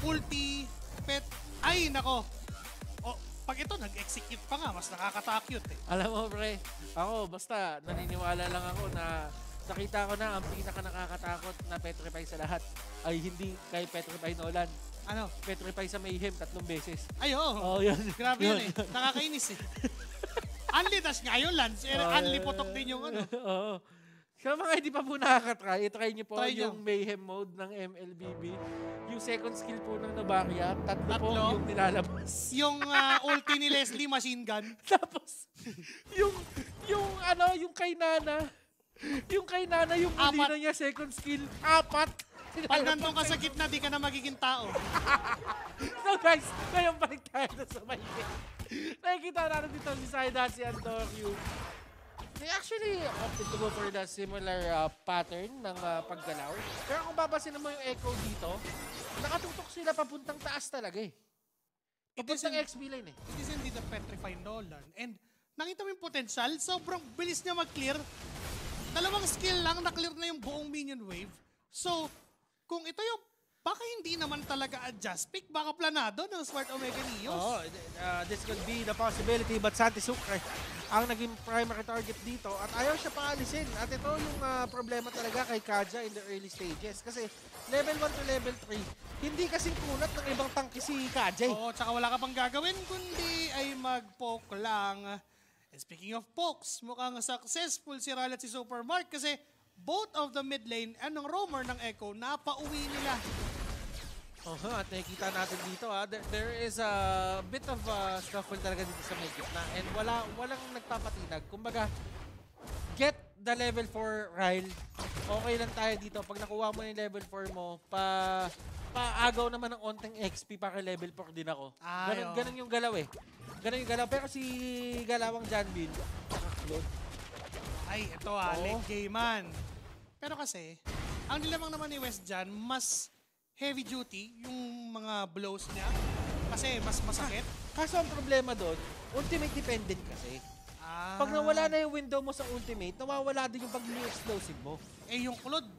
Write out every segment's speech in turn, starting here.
ulti, pet. Ay, nako. O, pag ito, nag-execute pa nga, mas nakakatakot eh. Alam mo, pre, ako, basta naniniwala lang ako na nakita ko na ang pinaka nakakatakot na Petrify sa lahat ay hindi kay Petrify Nolan. Ano? Petrify sa Mayhem 3 beses. Ay, oo. Oh, yun. Grabe yun eh. Nakakainis eh. Unli, tas nga yun, Lance. Unli putok din yung ano. Oo. Sa mga hindi pa po nakakatry, try nyo po Try yung Mayhem mode ng MLBB. Yung second skill po ng Novaria, tatlo po Tatlo? yung nilalabas. Yung ulti ni Leslie machine gun. Tapos, yung kay Nana, yung Molina niya, second skill, 4. Pag nandun ka sa gitna, di ka na magiging tao. So guys, ngayon balik tayo sa Mayhem. Nakikita natin dito si Saida, si Andoryu. They actually opted to go for the similar pattern ng paggalaw. Pero kung babasin mo yung Echo dito, nakatutok sila papuntang taas talaga eh. Papuntang XP lane eh. It is indeed a Petrify Nolan. And nakita mo yung potential, sobrang bilis niya mag-clear. Dalawang skill lang, na-clear na yung buong minion wave. So, kung ito yung baka hindi naman talaga adjust pick, baka planado ng Smart Omega Neos. Oh, this could be the possibility, but Santi Sucre ang naging primary target dito at ayaw siya paalisin. At ito yung problema talaga kay Kaja in the early stages. Kasi level 1 to level 3, hindi kasing kunat ng ibang tangke si Kaja. Oo, tsaka wala ka pang gagawin kundi ay mag-poke lang. And speaking of pokes, mukhang successful si Ral at si Supermark kasi both of the mid lane and ng roamer ng Echo napauwi nila. At nakikita natin dito, there is a bit of scuffle talaga dito sa may gitna and walang nagpapatinag. Kumbaga, get the level 4 Ryle. Okay lang tayo dito. Pag nakuha mo yung level 4 mo, paagaw naman ng onteng XP para level 4 din ako. Ganun yung galaw eh. Ganun yung galaw. Pero si Galawang Janville, ay, ito late game man. Pero kasi, ang nilamang naman ni West Jan, mas heavy duty yung mga blows niya. Kasi mas masakit. Kaso ang problema doon, ultimate dependent kasi. Pag nawala na yung window mo sa ultimate, nawawala din yung pagiging explosive mo. Eh yung Claude,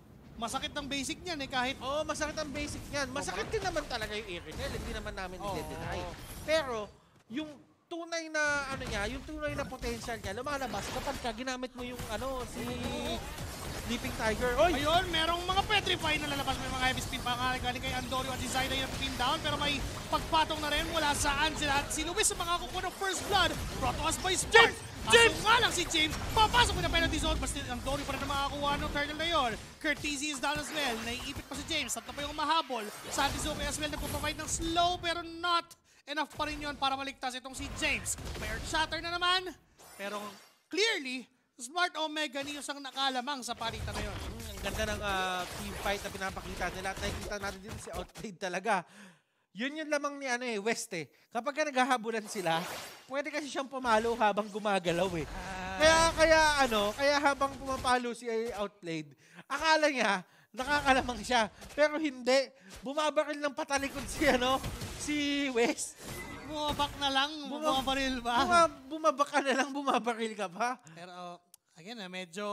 masakit ang basic niyan eh kahit... Masakit ang basic niyan. Masakit din naman talaga yung Irinel, hindi naman namin i-deny. Pero, yung tunay na yung tunay na potential niya lumalabas kapag ginamit mo yung si Leaping Tiger. Oy! Ayun, merong mga Petrify na lalabas. May mga heavy spin pa galing kay Andoryu at si Zaida yung pin down. Pero may pagpatong na rin mula saan sila. At si Luis sa mga kukuha ng first blood. Brought to us by Smart. James! Nga lang si James. Papasok mo na penalty zone. Basta Andoryu pa rin na makakuha ng turtle na yun. Curtizzi is down as well. Naiipit pa si James. At na pa yung mahabol. Santi Zuke as well nagpo-provide ng slow pero not enough pa rin yun para maligtas itong si James. May Earth Shatter na naman. Pero clearly, Smart Omega Neos ang nakalamang sa palitan na yun. Ang ganda ng team fight na pinapakita nila. At nakikita natin dito si Outplayed talaga. Yun yung lamang ni West eh. Kapag naghahabulan sila, pwede kasi siyang pumalo habang gumagalaw eh. Kaya habang pumapalo si Outplayed, akala niya nakakalamang siya. Pero hindi. Bumabaril ng patalikod si West. Bumabak na lang, bumabaril ba? Bumabak ka na lang, bumabaril ka pa. Pero again, medyo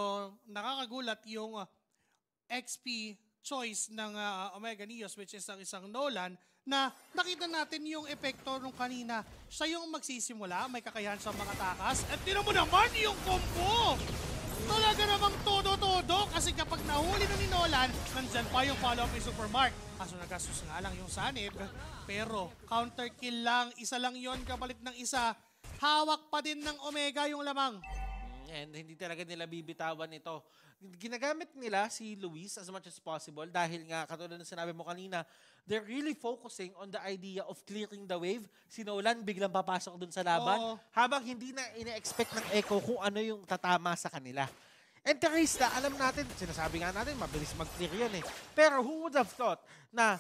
nakakagulat yung XP choice ng Omega Neos, which is ang isang Nolan, na nakita natin yung epekto nung kanina. Siya yung magsisimula, may kakayahan sa mga takas, at tinan mo naman yung combo! Talaga namang todo-todo kasi kapag nahuli na ni Nolan, nandyan pa yung follow-up ni Supermark. Kaso nagastos nga lang yung Sanib, pero counter kill lang, isa lang yon kapalit ng isa. Hawak pa din ng Omega yung lamang. And hindi talaga nila bibitawan ito. Ginagamit nila si Luis as much as possible dahil nga, katulad ng sinabi mo kanina, they're really focusing on the idea of clearing the wave. Si Nolan biglang papasok dun sa laban habang hindi na ine-expect ng Echo kung ano yung tatama sa kanila. And Teresta, alam natin, sinasabi nga natin, mabilis mag-clear yan eh. Pero who would have thought na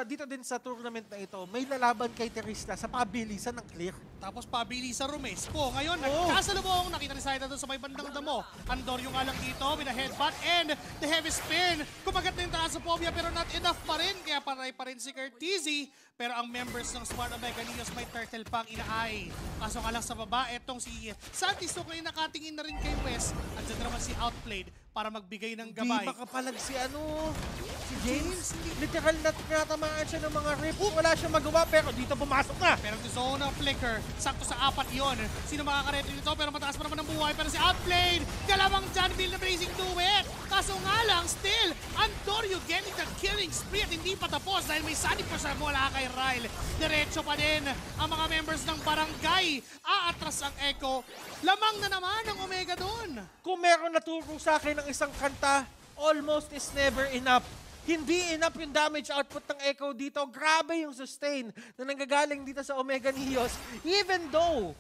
dito din sa tournament na ito, may lalaban kay Teresta sa pabilisan ng clear. Tapos pabilisan Romesco. Ngayon, nagkasalubong, nakita ni Saida doon sa may bandang damo. Andoryu nga lang dito, with a headbutt and the heavy spin. Kumagat na yung Thalassopobia pero not enough pa rin. Kaya paray pa rin si Curtizzi. Pero ang members ng Smart Omega Neos may turtle pang inaay. Kaso nga lang sa baba, etong si Santi Sucre nakatingin na rin kay West. Andiyan naman si Outplayed. para magbigay ng Di gabay. makapalag si James. Literal na tinatamaan siya ng mga rips. Wala siya magawa pero dito pumasok na. Pero the zone of flicker, sakto sa 4 yon. Sino makakareto dito? Pero mataas pa naman ang buhay. Pero si Outplayed, kalawang John Bill na blazing duet. Kaso nga lang, still, Andorio getting the killing spree at hindi pa tapos dahil may sanib pa siya mula kay Ryle. Diretso pa din ang mga members ng barangay. Aatras ang Echo. Lamang na naman ang Omega doon. Kung meron naturo sa akin ng isang kanta, almost is never enough. Hindi enough yung damage output ng Echo dito. Grabe yung sustain na nanggagaling dito sa Omega Neos. Even though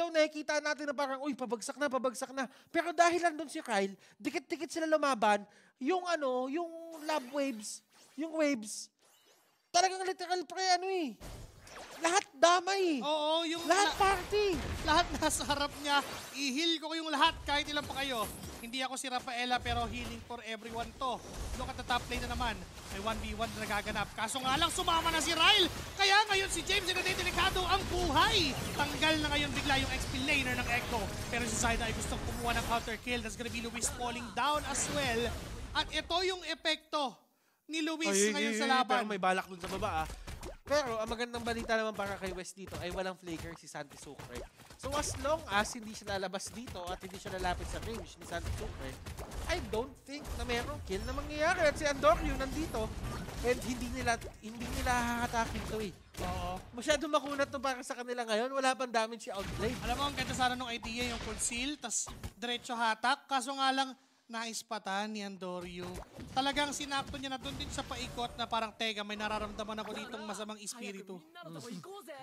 nakikita natin na parang, uy, pabagsak na. Pero dahil lang doon si Kyle, dikit-dikit sila lumaban, yung love waves, yung waves, talagang literal lahat damay. Oo, yung Lahat party. lahat nasa harap niya. I-heal ko yung lahat kahit ilan pa kayo. Hindi ako si Rafaela pero healing for everyone to. Look at the top lane na naman. May 1v1 na nagaganap. Kaso nga lang sumama na si Ryle. Kaya ngayon si James ay delikado ang buhay. Tanggal na ngayon bigla yung XP laner ng Echo. Pero si Zaida ay gustong kumuha ng counter kill. That's gonna be Luis falling down as well. At ito yung epekto ni Luis ngayon sa laban. Pero may balak dun sa baba Pero ang magandang balita naman para kay West dito ay walang flaker si Santi Sucre. So as long as hindi siya lalabas dito at hindi siya lalapit sa range ni Santi Sucre, I don't think na merong kill na mangyayari. At si Andorio nandito and hindi nila hahatakin to Oo. Masyado makunat to para sa kanila ngayon. Wala pang damage si Outplay. Alam mo, ang ganda sana nung idea yung conceal, tas diretso hatak. Kaso nga lang, naispatan ni Andorio. Talagang sinakto niya na doon din sa paikot na parang, teka, may nararamdaman ako ditong masamang espiritu.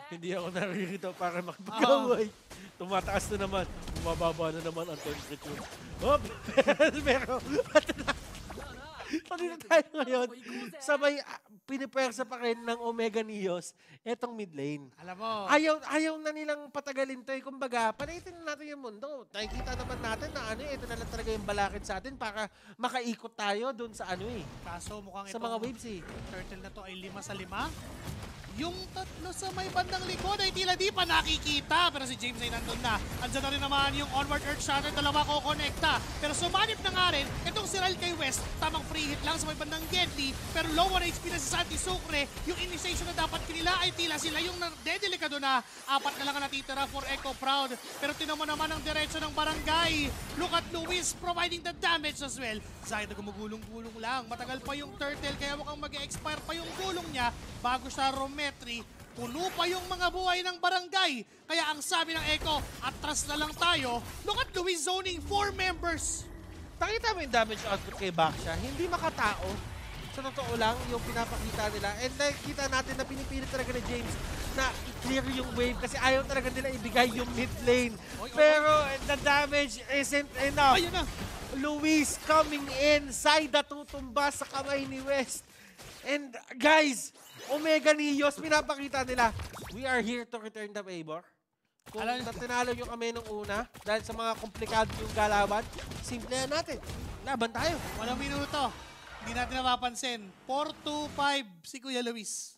Hindi ako naririto para makipag-away. Tumataas na naman. Bumababa na naman ang temperature. Hop! Pero, dito tayo ngayon. Sabay, pinipwersa pa rin ng Omega Neos etong mid lane. Alam mo, Ayaw na nilang patagalin to Kumbaga, palitin na natin yung mundo. Nakikita naman natin na ito na lang talaga yung balakid sa atin para makaikot tayo dun sa kaso mukhang sa mga waves turtle na to ay 5 sa 5. Yung tatlo sa may bandang likod ay tila di pa nakikita. Pero si James ay nandun na. Andyan na rin naman yung onward Earth Shatter. Dalawa ko konekta. Pero sumanip na nga rin itong si Ryle kay West. Tamang free hit lang sa may bandang Gedli. Pero low on HP na si Santi Sucre. Yung initiation na dapat kanila ay tila sila yung dedelikado na. 4 na lang ang natitira for Echo Proud. Pero tinamo naman ang diretso ng barangay. Look at Luis providing the damage as well. Zaida gumugulong-gulong lang. Matagal pa yung turtle kaya mukhang mag-expire pa yung gulong niya bago siya Rometri. Puno pa yung mga buhay ng barangay. Kaya ang sabi ng Echo, atras na lang tayo. Look at Luis zoning 4 members. Nakita mo yung damage output kay Baksha, hindi makatao. Sa totoo lang, yung pinapakita nila. And nakikita natin na pinipilit talaga ni James na i-clear yung wave kasi ayaw talaga nila ibigay yung mid lane. Pero the damage isn't enough. Ayun na. Luis coming in, Zaida tutumba sa kamay ni West. And guys, Omega Neos, pinapakita nila, we are here to return the favor. Kung tinalo nyo kami nung una, dahil sa mga komplikado yung galawan, simple natin. Laban tayo. Walang minuto. Hindi natin napapansin. 4-2-5 si Kuya Luis.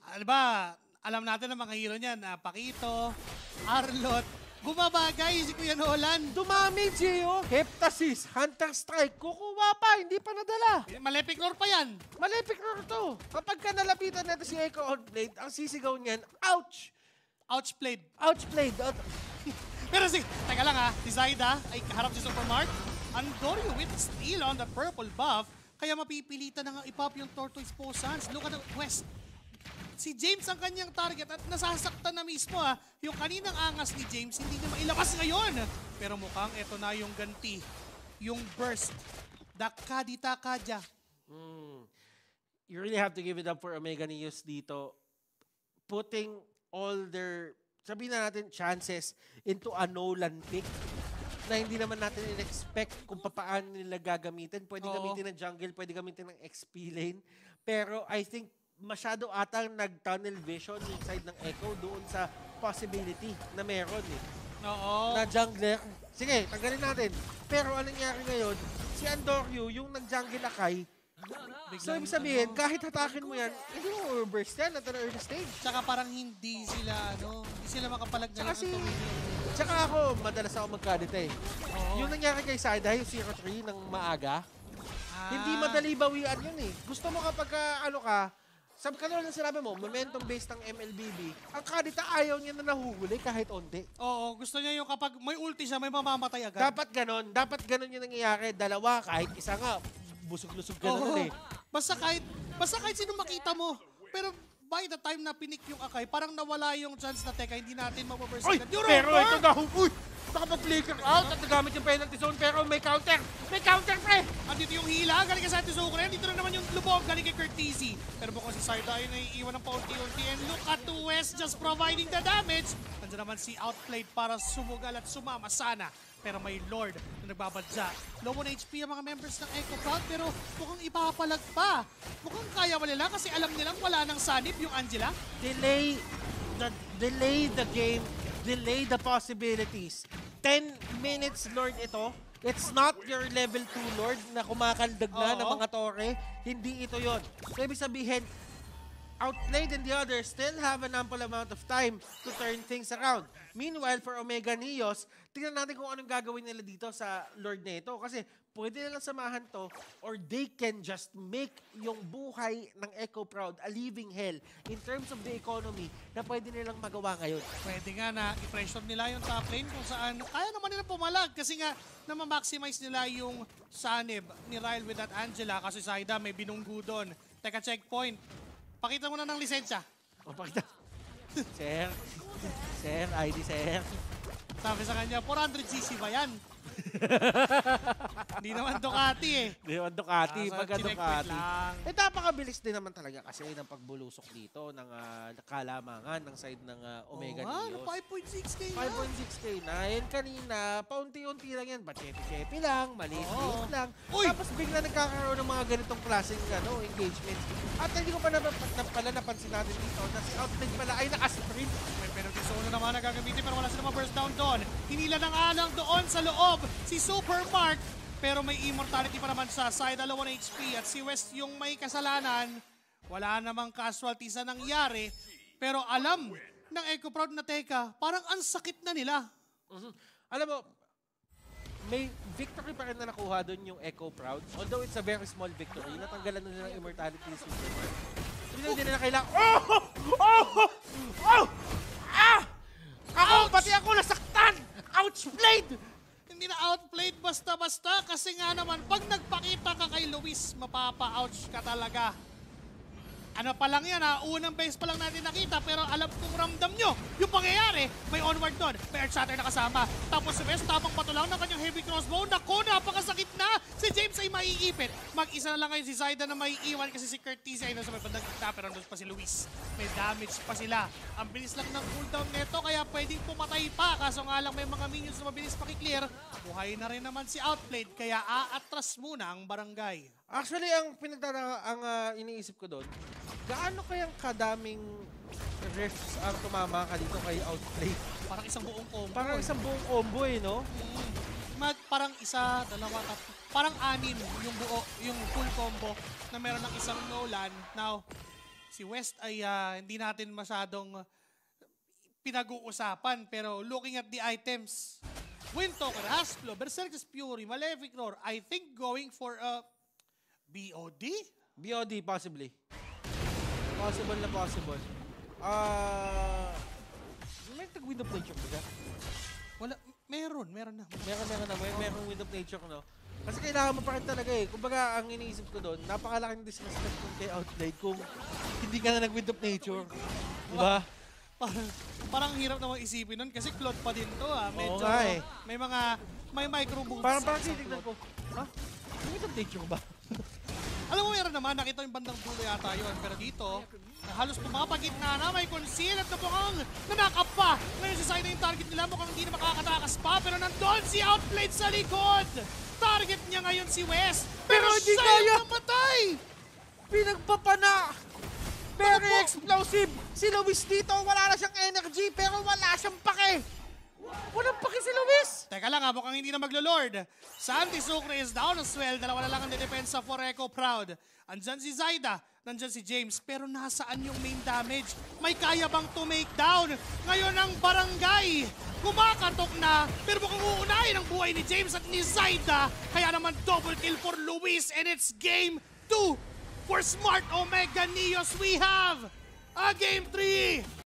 Ano ba, alam natin ang mga hero niyan. Pakito, Arlot, bumabagay si Kuya Nolan. Dumami, Gio. Heptasis, Hunter Strike, kukuha pa, hindi pa nadala. Malepik lore pa yan. Malepik lore to. Kapag ka nalapitan natin si Echo on blade, ang sisigaw niyan, ouch! Outplayed. Outplayed. Pero teka lang si Zaida ay kaharap si Supermark. Andorio with steal on the purple buff. Kaya mapipilitan na nga ipop yung Tortoise Posans. Look at the West. Si James ang kanyang target at nasasaktan na mismo Yung kaninang angas ni James, hindi niya mailabas ngayon. Pero mukhang ito na yung ganti. Yung burst. Dakadita-kadya. You really have to give it up for Omega Neos dito. Putting all their, sabihin na natin, chances into a Nolan pick na hindi naman natin in-expect kung paano nila gagamitin. Pwede gamitin ng jungle, pwede gamitin ng XP lane. Pero I think masyado atang nag-tunnel vision yung side ng Echo doon sa possibility na meron Oo. na jungler. Sige, tanggalin natin. Pero anong nangyari ngayon, si Andorio, yung nag-jungle akay, so ibig sabihin, kahit hatakin mo yan, hindi mo overburst yan at an early stage. Tsaka parang hindi sila makapalag na lang ang tumingin. Tsaka ako, madalas ako magkadita eh. Yung nangyari kay Saida, yung 0-3 ng maaga, hindi madali bawian yun eh. Gusto mo kapag sabi ka naman sinabi mo, momentum-based ng MLBB, ang kadita ayaw niya na nahuhuli kahit onti. Oo, gusto niya yung kapag may ulti siya, may mamamatay agad. Dapat ganon yung nangyayari. Dalawa, kahit isa nga, busog-lusog ka na eh. Basta kahit sino makita mo. Pero by the time na pinik yung Akai, parang nawala yung chance na teka, hindi natin mapaburst agad. Pero ito na, nakapag-flicker out at nagamit yung penalty zone pero may counter! May counter, pre! Andito yung hila, galing kay Santos Ukren. Dito na naman yung lubog, galing kay Curtisi. Pero mukhang si Saida ay naiiwan ng paunti-unti. And look at the West just providing the damage. Nandiyan naman si Outplayed para sumugal at sumama sana. Pero may Lord na nagbabadya. Low on HP ang mga members ng Echo Proud pero mukhang ipapalag pa. Mukhang kaya wala nila kasi alam nilang wala nang sanib yung Angela. Delay the game, delay the possibilities. 10 minutes, Lord, ito. It's not your level 2 Lord na kumakaldag na ng mga tore. Hindi ito yon. So, ibig sabihin, Outplayed and the others still have an ample amount of time to turn things around. Meanwhile, for Omega Neos, tingnan natin kung anong gagawin nila dito sa Lord na ito. Kasi pwede nilang samahan to or they can just make yung buhay ng Echo Proud a living hell in terms of the economy na pwede nilang magawa ngayon. Pwede nga na i-pressure nila yung top lane kung saan kaya naman nila pumalag kasi nga na ma-maximize nila yung sanib ni Ryle with that Angela kasi Saida may binunggu doon. Teka, checkpoint. Pakita mo na ng lisensya. Pakita. Sir, ID sir. Sabi sa kanya, 400cc ba yan? Hindi naman Ducati eh. Hindi naman Ducati, pagka Ducati. lang. Napakabilis din naman talaga kasi ng pagbulusok dito ng kalamangan ng side ng Omega Neos. 5.6k na. 5.6k na. Yan kanina, paunti-unti lang yan. Chepi-chepi lang, maliit lang. Uy! Tapos bigla nagkakaroon ng mga ganitong klaseng engagements. At hindi ko pa pala napansin natin dito na si Outplayed pala ay nakasprint. May penalty zone na naman na gagamitin pero wala silang burst down doon. Hinila ng alang doon sa loob si Supermark. Pero may immortality pa naman sa side, 2 HP. At si West yung may kasalanan. Wala namang casualty sa nangyari. Pero alam ng Echo Proud na teka, parang ang sakit na nila. Alam mo, may victory pa rin na nakuha doon yung Echo Proud. Although it's a very small victory, natanggalan na nila ng immortality ni Supermark. Hindi nila kailangan. Ako! Pati ako nasaktan! Outplayed! Hindi na outplayed basta-basta kasi nga naman pag nagpakita ka kay Luis, mapapa-ouch ka talaga. Ano pa lang yan ha, unang base pa lang natin nakita pero alam kong ramdam nyo yung pangyayari. May onward doon, may earth shatter na kasama. Tapos si West tapang patulaw ng kanyang heavy crossbow. Naku, napakasakit na! Si James ay maiipit. Mag-isa na lang ngayon si Zaida na may iwan kasi si Curtis ay nasa may bandang gitna pero nandun pa si Luis. May damage pa sila. Ang bilis lang ng cooldown neto kaya pwedeng pumatay pa. Kaso nga lang may mga minions na mabilis pakiclear. Buhay na rin naman si Outplayed kaya aatras muna ang barangay. Actually, ang iniisip ko doon, gaano kayang kadaming refs ang tumama ka dito kay Outplayed? Parang isang buong combo. Parang isang buong combo eh, no? Parang isa, dalawa, tatlo. Parang 6 yung buo, yung full combo na meron ng isang Nolan. Now, si West ay hindi natin masyadong pinag-uusapan. Pero looking at the items, Windtalker, Hasplo, Berserker's Fury, Malefic Roar, I think going for a BOD? BOD, possibly. Possible na possible. May tag-wind of nature ba? Wala, meron na. Meron wind of nature, no? Kasi kailangan mo pa rin talaga eh. Kumbaga, ang iniisip ko doon, napakalaking disrespect kung kay Outplayed kung hindi ka na nag-wind of nature. Diba? Parang hirap namang isipin nun kasi Claude pa din to Medyo, may micro moves. Parang titignan ko, wind of nature ba? Alam mo, meron naman, nakita yung bandang dulo yata yun. Pero dito, halos pumapagitna na, may conceal at mukhang nanakap pa. Ngayon si Saida yung target nila, mukhang hindi na makakatakas pa. Pero nandun si Outplayed sa likod. Target niya ngayon si West. Pero hindi siya kaya. yung namatay. Pinagpapana! Very explosive! Si Luis dito, wala na siyang energy, pero wala siyang pake! Walang pake si Luis! Teka lang mukhang hindi na maglo-lord. Santi Sucre is down as well. Dalawa na lang ang dedepensa for Echo Proud. Andyan si Zaida. nandyan si James, pero nasaan yung main damage? May kaya bang to make down? Ngayon ang barangay, kumakatok na, pero mukhang uunahin ang buhay ni James at ni Zaida. Kaya naman double kill for Luis, and it's game 2 for Smart Omega Neos. We have a game 3.